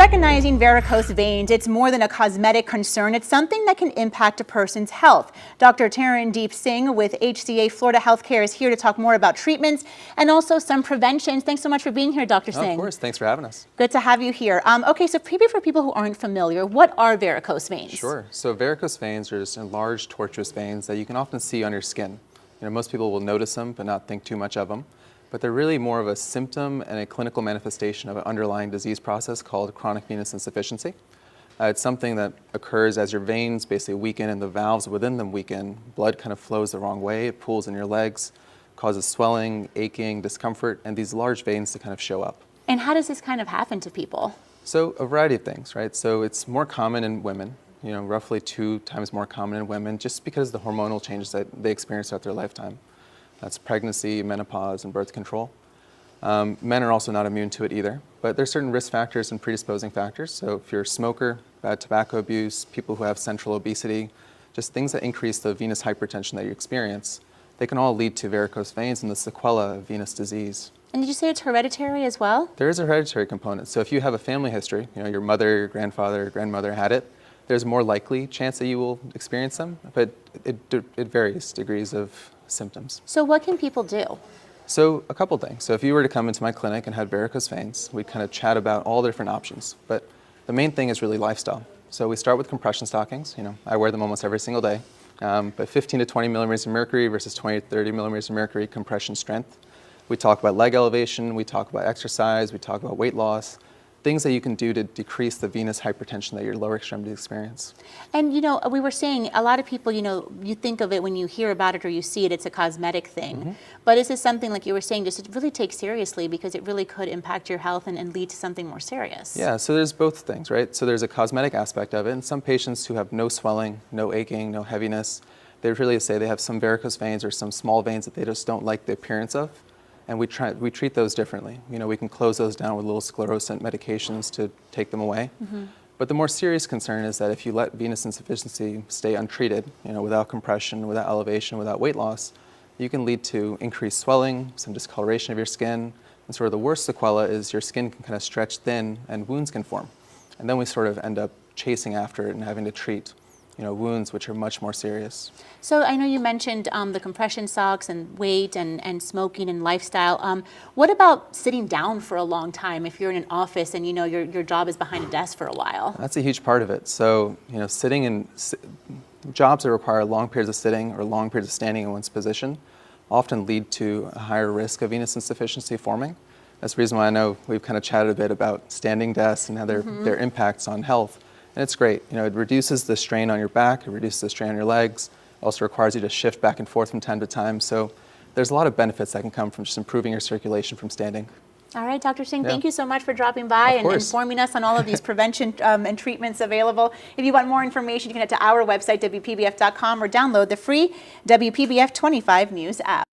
Recognizing varicose veins, it's more than a cosmetic concern. It's something that can impact a person's health. Dr. Tarandeep Singh with HCA Florida Healthcare is here to talk more about treatments and also some preventions. Thanks so much for being here, Dr. Singh. Of course, thanks for having us. Good to have you here. Okay, so maybe for people who aren't familiar, what are varicose veins? Sure. So varicose veins are just enlarged, tortuous veins that you can often see on your skin. Most people will notice them but not think too much of them. But they're really more of a symptom and a clinical manifestation of an underlying disease process called chronic venous insufficiency. It's something that occurs as your veins basically weaken and the valves within them weaken. Blood kind of flows the wrong way, it pools in your legs, causes swelling, aching, discomfort, and these large veins to kind of show up. And how does this kind of happen to people? So a variety of things, right? So it's more common in women, roughly 2 times more common in women, just because of the hormonal changes that they experience throughout their lifetime. That's pregnancy, menopause, and birth control. Men are also not immune to it either, but there's certain risk factors and predisposing factors. So if you're a smoker, bad tobacco abuse, people who have central obesity, just things that increase the venous hypertension that you experience, they can all lead to varicose veins and the sequela of venous disease. And did you say it's hereditary as well? There is a hereditary component. So if you have a family history, your mother, your grandfather, your grandmother had it, there's a more likely chance that you will experience them, but it varies degrees of symptoms. So what can people do? So a couple things. So if you were to come into my clinic and had varicose veins, we'd kind of chat about all the different options. But the main thing is really lifestyle. So we start with compression stockings. I wear them almost every single day. But 15 to 20 millimeters of mercury versus 20 to 30 millimeters of mercury compression strength. We talk about leg elevation, we talk about exercise, we talk about weight loss, things that you can do to decrease the venous hypertension that your lower extremities experience. And we were saying a lot of people, you think of it when you hear about it or you see it, it's a cosmetic thing. Mm-hmm. But is this something, like you were saying, just to really take seriously because it really could impact your health and lead to something more serious? Yeah, so there's both things, right? So there's a cosmetic aspect of it, and some patients who have no swelling, no aching, no heaviness, they really say they have some varicose veins or some small veins that they just don't like the appearance of. And we treat those differently. We can close those down with little sclerosant medications to take them away. Mm-hmm. But the more serious concern is that if you let venous insufficiency stay untreated, without compression, without elevation, without weight loss, you can lead to increased swelling, some discoloration of your skin, and sort of the worst sequela is your skin can kind of stretch thin and wounds can form. And then we sort of end up chasing after it and having to treat wounds which are much more serious. So I know you mentioned the compression socks and weight and smoking and lifestyle. What about sitting down for a long time if you're in an office and your job is behind a desk for a while? That's a huge part of it. So sitting in jobs that require long periods of sitting or long periods of standing in one's position often lead to a higher risk of venous insufficiency forming. That's the reason why I know we've kind of chatted a bit about standing desks and how their impacts on health. And it's great. It reduces the strain on your back, it reduces the strain on your legs, it also requires you to shift back and forth from time to time. So there's a lot of benefits that can come from just improving your circulation from standing. All right, Dr. Singh, thank you so much for dropping by and informing us on all of these prevention and treatments available. If you want more information, you can head to our website, WPBF.com, or download the free WPBF 25 News app.